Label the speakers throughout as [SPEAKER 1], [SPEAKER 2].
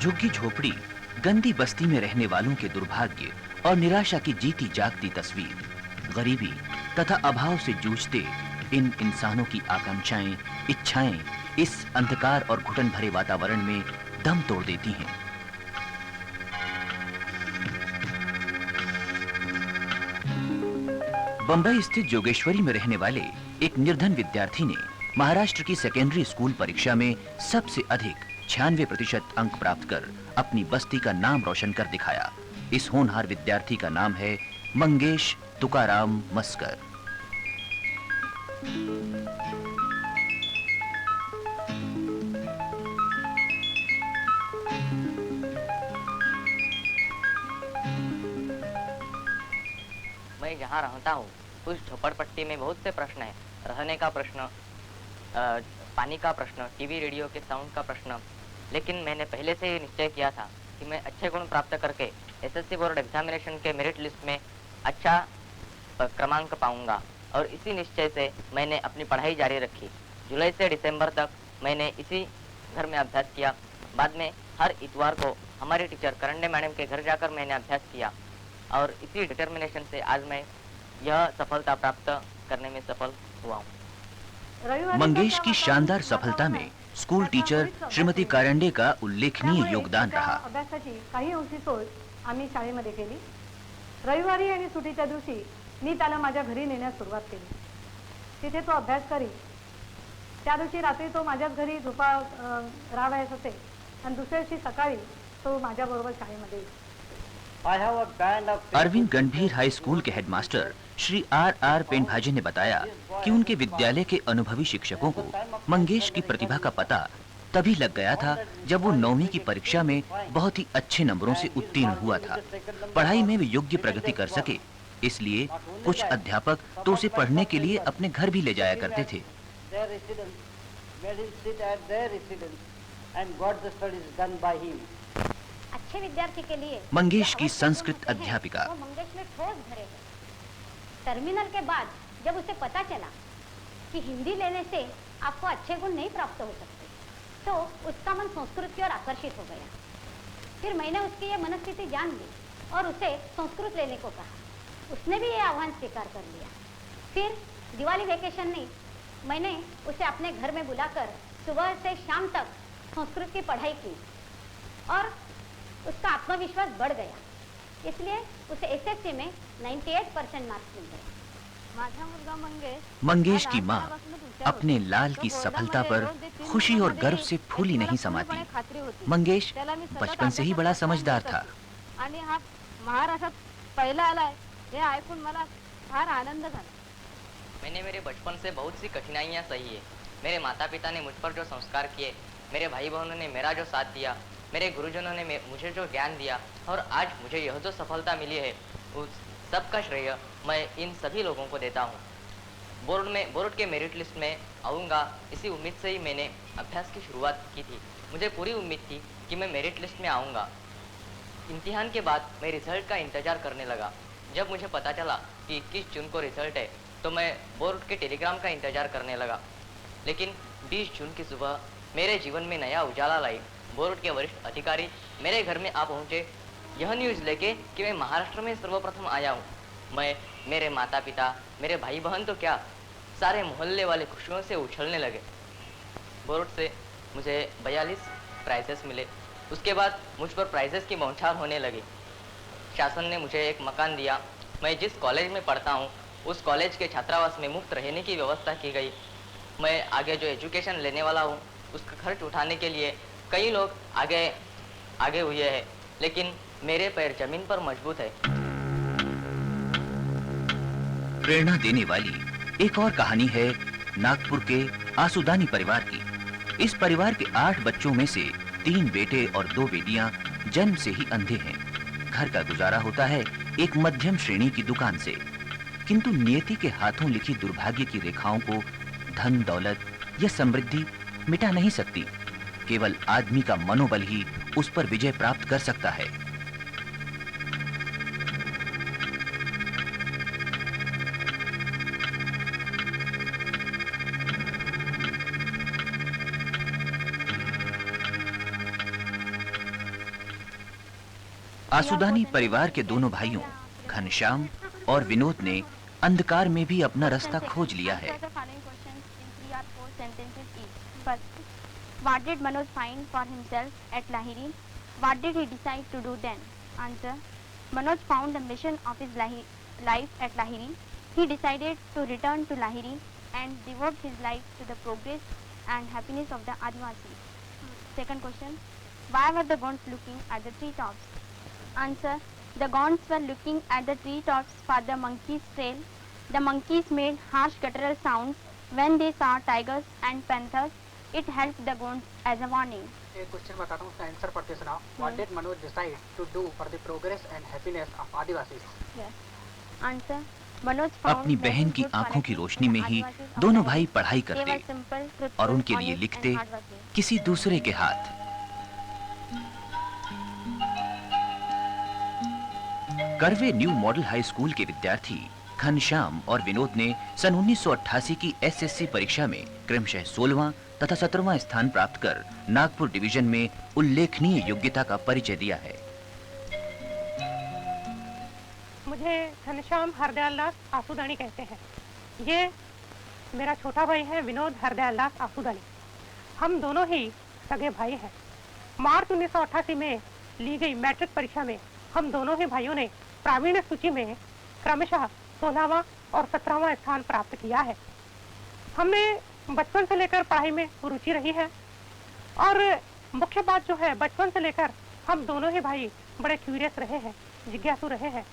[SPEAKER 1] झुग्गी झोपड़ी गंदी बस्ती में रहने वालों के दुर्भाग्य और निराशा की जीती जागती तस्वीर। गरीबी तथा अभाव से जूझते इन इंसानों की आकांक्षाएं, इच्छाएं इस अंधकार और घुटन भरे वातावरण में दम तोड़ देती हैं। बंबई स्थित जोगेश्वरी में रहने वाले एक निर्धन विद्यार्थी ने महाराष्ट्र की सेकेंडरी स्कूल परीक्षा में सबसे अधिक 96% अंक प्राप्त कर अपनी बस्ती का नाम रोशन कर दिखाया। इस होनहार विद्यार्थी का नाम है मंगेश तुकाराम मस्कर।
[SPEAKER 2] मैं जहाँ रहता हूँ उस झोपड़पट्टी में बहुत से प्रश्न हैं। रहने का प्रश्न, पानी का प्रश्न, टीवी रेडियो के साउंड का प्रश्न। लेकिन मैंने पहले से ही निश्चय किया था कि मैं अच्छे गुण प्राप्त करके एसएससी बोर्ड एग्जामिनेशन के मेरिट लिस्ट में अच्छा क्रमांक पाऊंगा, और इसी निश्चय से मैंने अपनी पढ़ाई जारी रखी। जुलाई से दिसंबर तक मैंने इसी घर में अभ्यास किया। बाद में हर इतवार को हमारी टीचर करंडे मैडम के घर जाकर मैंने अभ्यास किया, और इसी डिटर्मिनेशन से आज मैं यह सफलता प्राप्त करने में सफल हुआ हूँ।
[SPEAKER 1] मंगेश की शानदार सफलता में स्कूल टीचर श्रीमती कारंडे का उल्लेखनीय योगदान रहा।
[SPEAKER 3] अभ्यासाची काही अंशी सोय आम्ही शाळेमध्ये केली। रविवारी आणि सुट्टीच्या दिवशी मी त्याला माझ्या घरी नेण्यास सुरुवात केली। तिथे तो अभ्यास करी। त्या दिवशी रात्री तो माझ्याच घरी झोपा राहावयास असे, आणि दुसऱ्या दिवशी सकाळी तो माझ्या बरोबर शाळेमध्ये येईल।
[SPEAKER 1] अरविंद गंभीर हाई स्कूल के हेडमास्टर श्री आर पेंभाजे ने बताया कि उनके विद्यालय के अनुभवी शिक्षकों को मंगेश की प्रतिभा का पता तभी लग गया था जब वो 9वीं की परीक्षा में बहुत ही अच्छे नंबरों से उत्तीर्ण हुआ था। पढ़ाई में वे योग्य प्रगति कर सके, इसलिए कुछ अध्यापक तो उसे पढ़ने के लिए अपने घर भी ले जाया करते थे।
[SPEAKER 4] अच्छे विद्यार्थी के लिए
[SPEAKER 1] मंगेश की संस्कृत अध्यापिका।
[SPEAKER 4] वो मंगेश में ठोस भरे हैं। टर्मिनल के बाद जब उसे पता चला कि हिंदी लेने से आपको अच्छे गुण नहीं प्राप्त हो सकते, तो उसका मन संस्कृत की ओर आकर्षित हो गया। फिर मैंने उसकी ये मनस्थिति जान ली और उसे संस्कृत लेने को कहा। उसने भी ये आह्वान स्वीकार कर लिया। फिर दिवाली वेकेशन में मैंने उसे अपने घर में बुलाकर सुबह से शाम तक संस्कृत की पढ़ाई की, और उसका आत्मविश्वास बढ़ गया। इसलिए उसे एसएससी में 98% मार्क्स मिल गए। माझा मुलगा
[SPEAKER 1] मंगेश की माँ अपने लाल की सफलता पर खुशी और गर्व से फूली नहीं समाती। मंगेश बचपन से ही बड़ा समझदार था।
[SPEAKER 3] आणि हा महाराष्ट्रात पहिला आलाय हे ऐकून मला फार आनंद झाला।
[SPEAKER 2] मैंने मेरे बचपन से बहुत सी कठिनाइयाँ सही है। मेरे माता पिता ने मुझ पर जो संस्कार किए, मेरे भाई बहनों ने मेरा जो साथ दिया, मेरे गुरुजनों ने मुझे जो ज्ञान दिया, और आज मुझे यह जो सफलता मिली है, उस सबका श्रेय मैं इन सभी लोगों को देता हूँ। बोर्ड के मेरिट लिस्ट में आऊँगा इसी उम्मीद से ही मैंने अभ्यास की शुरुआत की थी। मुझे पूरी उम्मीद थी कि मैं मेरिट लिस्ट में आऊँगा। इम्तिहान के बाद मैं रिजल्ट का इंतज़ार करने लगा। जब मुझे पता चला कि 21 जून को रिजल्ट है, तो मैं बोर्ड के टेलीग्राम का इंतज़ार करने लगा। लेकिन 20 जून की सुबह मेरे जीवन में नया उजाला लाई। बोर्ड के वरिष्ठ अधिकारी मेरे घर में आ पहुँचे, यह न्यूज़ लेके कि मैं महाराष्ट्र में सर्वप्रथम आया हूँ। मैं, मेरे माता पिता, मेरे भाई बहन तो क्या, सारे मोहल्ले वाले खुशियों से उछलने लगे। बोर्ड से मुझे 42 प्राइजेस मिले। उसके बाद मुझ पर प्राइजेस की बौछार होने लगी। शासन ने मुझे एक मकान दिया। मैं जिस कॉलेज में पढ़ता हूँ उस कॉलेज के छात्रावास में मुफ्त रहने की व्यवस्था की गई। मैं आगे जो एजुकेशन लेने वाला हूँ उसका खर्च उठाने के लिए कई लोग आगे हुए हैं, लेकिन मेरे पैर जमीन पर मजबूत है।
[SPEAKER 1] प्रेरणा देने वाली एक और कहानी है नागपुर के आसुदानी परिवार की। इस परिवार के 8 बच्चों में से 3 बेटे और 2 बेटियां जन्म से ही अंधे हैं। घर का गुजारा होता है एक मध्यम श्रेणी की दुकान से, किंतु नियति के हाथों लिखी दुर्भाग्य की रेखाओं को धन दौलत या समृद्धि मिटा नहीं सकती। केवल आदमी का मनोबल ही उस पर विजय प्राप्त कर सकता है। आसुदानी परिवार के दोनों भाइयों घनश्याम और विनोद ने अंधकार में भी अपना रास्ता खोज लिया है।
[SPEAKER 5] What did Manoj find for himself at Lahiri? What did he decide to do then? Answer. Manoj found the mission of his life at Lahiri. He decided to return to Lahiri and devote his life to the progress and happiness of the Adivasis. Second question. Why were the Gonds looking at the treetops? Answer. The Gonds were looking at the treetops for the monkeys' trail. The monkeys made harsh guttural sounds when they saw tigers and panthers. It helped the Gonds as a warning.
[SPEAKER 6] एक question बताता हूँ, उसका answer पढ़ते सुनाओ। What did Manoj decide to do for the progress and happiness of Adivasis?
[SPEAKER 5] Yes. Answer. Manoj found
[SPEAKER 1] अपनी
[SPEAKER 5] that
[SPEAKER 1] बहन
[SPEAKER 5] in
[SPEAKER 1] की
[SPEAKER 5] good
[SPEAKER 1] आंखों की
[SPEAKER 5] qualities
[SPEAKER 1] रोशनी में ही
[SPEAKER 5] Adivasis of
[SPEAKER 1] दोनों
[SPEAKER 5] Lahiri.
[SPEAKER 1] भाई पढ़ाई
[SPEAKER 5] They were
[SPEAKER 1] करते
[SPEAKER 5] simple, truthful,
[SPEAKER 1] और उनके लिए
[SPEAKER 5] honest
[SPEAKER 1] लिखते
[SPEAKER 5] and hardworking.
[SPEAKER 1] किसी दूसरे के हाथ। करवे न्यू मॉडल हाई स्कूल के विद्यार्थी घनश्याम और विनोद ने सन 1988 की एसएससी परीक्षा में क्रमशः 16वां तथा 17वां स्थान प्राप्त कर नागपुर डिवीजन में उल्लेखनीय योग्यता का परिचय दिया है।
[SPEAKER 3] मुझे घनश्याम हरदयाल दास आसूदानी कहते हैं। ये मेरा छोटा भाई है विनोद हरदयाल दास आसूदानी। हम दोनों ही सगे भाई हैं। मार्च 1988 में ली गई मैट्रिक परीक्षा में हम दोनों ही भाइयों ने प्रावीण्य सूची में क्रमशः 16वां और 17वां स्थान प्राप्त किया है। हमने बचपन से लेकर पढ़ाई में रुचि रही है और मुख्य बात जो है, बचपन से लेकर हम दोनों ही भाई बड़े क्यूरियस रहे हैं, जिज्ञासु रहे हैं।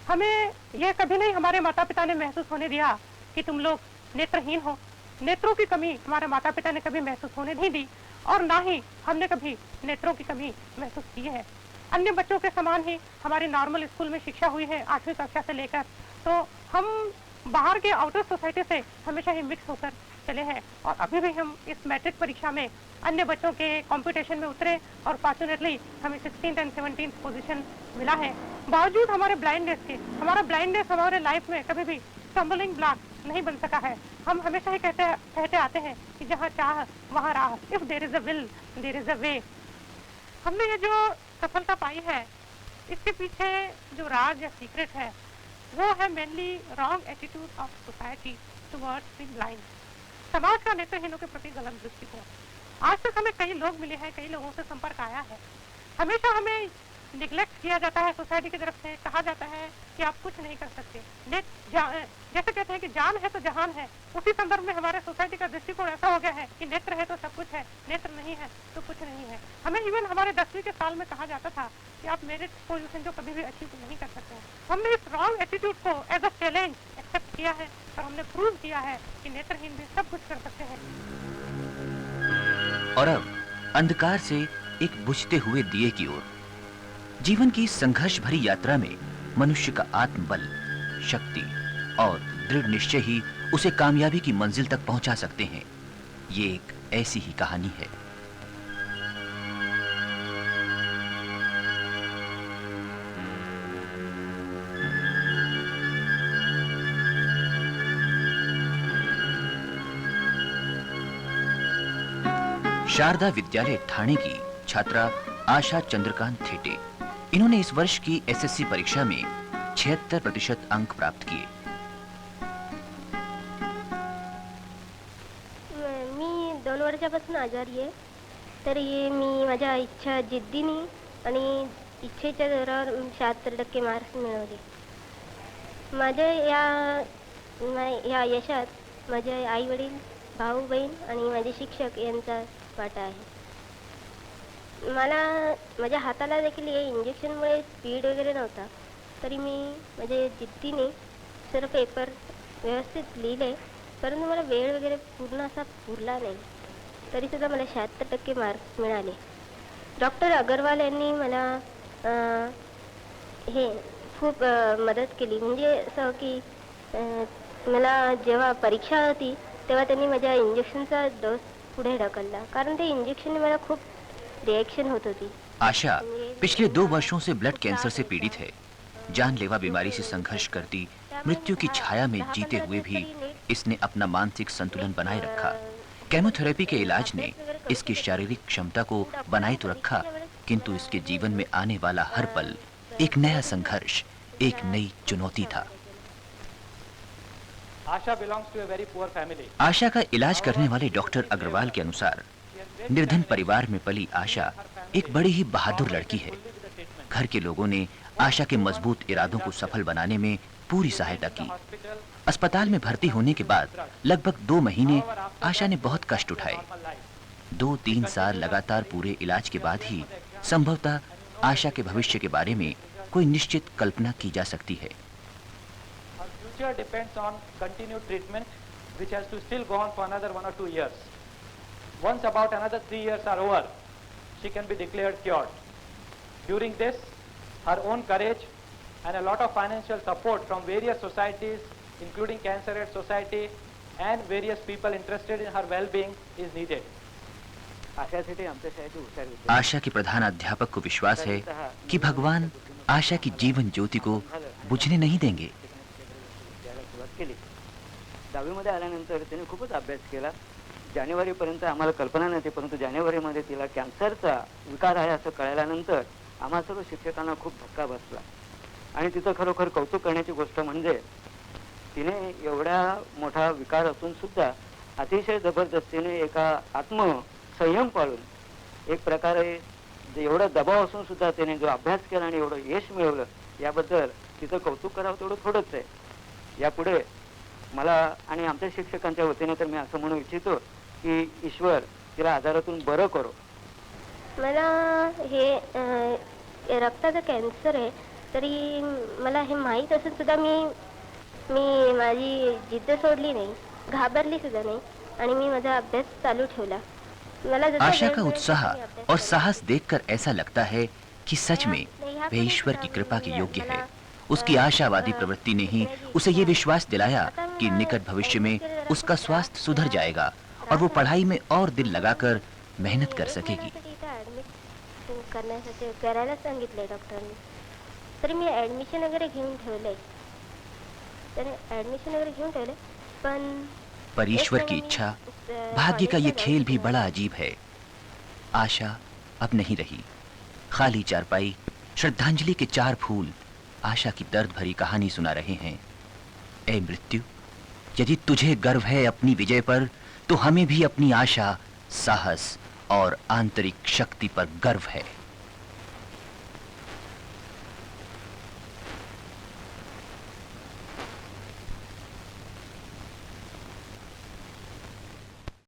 [SPEAKER 3] हमें यह कभी नहीं हमारे माता पिता ने महसूस होने दिया कि तुम लोग नेत्रहीन हो। नेत्रों की कमी हमारे माता पिता ने कभी महसूस होने नहीं दी और ना ही हमने कभी नेत्रों की कमी महसूस की है। अन्य बच्चों के समान ही हमारी नॉर्मल स्कूल में शिक्षा हुई है 8वीं कक्षा से लेकर, तो हम बाहर के आउटर सोसाइटी से हमेशा ही मिक्स होकर चले हैं और अभी भी हम इस मैट्रिक परीक्षा में अन्य बच्चों के कंपटीशन में उतरे और फॉर्चुनेटली हमें 16th and 17th पोजीशन मिला है। बावजूद हमारे ब्लाइंडनेस के, हमारा ब्लाइंडनेस हमारे लाइफ में कभी भी स्टम्बलिंग ब्लॉक नहीं बन सका है। हम हमेशा ही कहते आते हैं कि जहाँ चाह वहाँ राह, if there is a will there is a way. हमने ये जो सफलता पाई है, इसके पीछे जो राज या सीक्रेट है वो है mainly wrong attitude of society towards the blind. समाज का नेत्रहीनों के प्रति गलत दृष्टिकोण। आज तक हमें कई लोग मिले हैं, कई लोगों से संपर्क आया है। हमेशा हमें निगलेक्ट किया जाता है सोसाइटी की तरफ से, कहा जाता है कि आप कुछ नहीं कर सकते। जैसे कहते हैं कि जान है तो जहान है, उसी संदर्भ में हमारे सोसाइटी का दृष्टिकोण ऐसा हो गया है कि नेत्र है तो सब कुछ है, नेत्र नहीं है तो कुछ नहीं है। हमें इवन हमारे 10वीं के साल में कहा जाता था कि आप मेरिट पोजीशन जो कभी भी अचीव नहीं कर सकते हैं। हमने इस रॉन्ग एटीट्यूड को एज अ चैलेंज एक्सेप्ट किया है और हमने प्रूव किया है कि नेत्रहीन भी सब कुछ कर सकते हैं।
[SPEAKER 1] और अब अंधकार से एक बुझते हुए दिए की ओर। जीवन की संघर्ष भरी यात्रा में मनुष्य का आत्मबल, शक्ति और दृढ़ निश्चय ही उसे कामयाबी की मंजिल तक पहुंचा सकते हैं। ये एक ऐसी ही कहानी है। शारदा विद्यालय ठाणे की छात्रा आशा चंद्रकांत थेटे। इन्होंने इस वर्ष की एसएससी परीक्षा में 76% अंक प्राप्त किए।
[SPEAKER 7] मी 2 वर्षापासून आजारी आहे, तर मी माझ्या इच्छा जिद्दीने आणि इच्छेच्या जोरावर 76% मार्क्स मिळवले। माझ्या या यशात माझे आई वडील, भाऊ बहीण आणि माझे शिक्षक यांचा वाटा आहे। मला माझ्या हाताला देखील या इंजेक्शनमुळे स्पीड वगैरे नव्हता, तरी मी माझ्या जिद्दीने सर्व पेपर व्यवस्थित लिहिले, परंतु मला वेळ वगैरे पूर्ण असा पुरला नाही, तरीसुद्धा मला 76% मार्क्स मिळाले। डॉक्टर अगरवाल यांनी मला हे खूप मदत केली। म्हणजे असं की मला जेव्हा परीक्षा होती तेव्हा त्यांनी माझ्या इंजेक्शनचा डोस पुढे ढकलला, कारण ते इंजेक्शनने मला खूप रिएक्शन होत होती।
[SPEAKER 1] आशा पिछले 2 वर्षों से ब्लड कैंसर से पीड़ित है। जानलेवा बीमारी से संघर्ष करती मृत्यु की छाया में जीते हुए भी इसने अपना मानसिक संतुलन बनाए रखा। केमोथेरेपी के इलाज ने इसकी शारीरिक क्षमता को बनाए तो रखा, किंतु इसके जीवन में आने वाला हर पल एक नया संघर्ष, एक नई चुनौती था।
[SPEAKER 6] Asha belongs to a very poor family.
[SPEAKER 1] आशा का इलाज करने वाले डॉक्टर अग्रवाल के अनुसार निर्धन परिवार में पली आशा एक बड़ी ही बहादुर लड़की है। घर के लोगों ने आशा के मजबूत इरादों को सफल बनाने में पूरी सहायता की। अस्पताल में भर्ती होने के बाद लगभग 2 महीने आशा ने बहुत कष्ट उठाए। 2-3 साल लगातार पूरे इलाज के बाद ही संभवतः आशा के भविष्य के बारे में कोई निश्चित कल्पना की जा सकती है।
[SPEAKER 6] Her future depends on continued treatment, which has to still go on for another 1 or 2 years. Once about another 3 years are over, she can be declared cured. During this, her own courage and a lot of financial support from various societies, including Cancer Aid Society and various people interested in her well-being is needed.
[SPEAKER 1] आशा के प्रधान अध्यापक को विश्वास है कि भगवान आशा की जीवन ज्योति को बुझने नहीं देंगे।
[SPEAKER 8] 10वी मध्ये आल्यानंतर तिने खूपच अभ्यास केला। जानेवारीपर्यंत आम्हाला कल्पना नव्हती, परंतु जानेवारीमध्ये तिला कॅन्सरचा विकार आहे असं कळल्यानंतर आम्हा सर्व शिक्षकांना खूप धक्का बसला। आणि तिचं खरोखर कौतुक करण्याची गोष्ट म्हणजे तिने एवढा मोठा विकार असून सुद्धा अतिशय जबरदस्तीने एका आत्मसंयम पाळून एक प्रकारे एवढा दबाव असून सुद्धा तिने जो अभ्यास केला आणि एवढं यश मिळवलं, याबद्दल तिचं कौतुक करावं तेवढं थोडंच आहे। यापुढे मला आणि आमच्या शिक्षकांच्या वतीने तर मी असं म्हणू इच्छितो की ईश्वर तिला आजारातून बरं करो।
[SPEAKER 7] मला हे रक्ताचा कॅन्सर आहे, तरी मला हे माहीत असून सुद्धा मी माझी जिद्द सोडली नाही, घाबरली सुद्धा नाही आणि मी माझा अभ्यास चालू ठेवला।
[SPEAKER 1] आशा का उत्साह और साहस देखकर ऐसा लगता है कि सच में वे ईश्वर की कृपा के योग्य है। उसकी आशावादी प्रवृत्ति ने ही उसे ये विश्वास दिलाया कि निकट भविष्य में उसका स्वास्थ्य सुधर जाएगा और वो पढ़ाई में और दिल लगाकर मेहनत कर सकेगी।
[SPEAKER 7] करण्यासाठी करायला सांगितलंय डॉक्टरांनी, तरी मी ऍडमिशन वगैरे घेऊन ठेवलंय,
[SPEAKER 1] पर ईश्वर की इच्छा, भाग्य का ये खेल भी बड़ा अजीब है। आशा अब नहीं रही। खाली चारपाई, श्रद्धांजलि के 4 फूल आशा की दर्द भरी कहानी सुना रहे हैं। ए मृत्यु, यदि तुझे गर्व है अपनी विजय पर, तो हमें भी अपनी आशा, साहस और आंतरिक शक्ति पर गर्व है।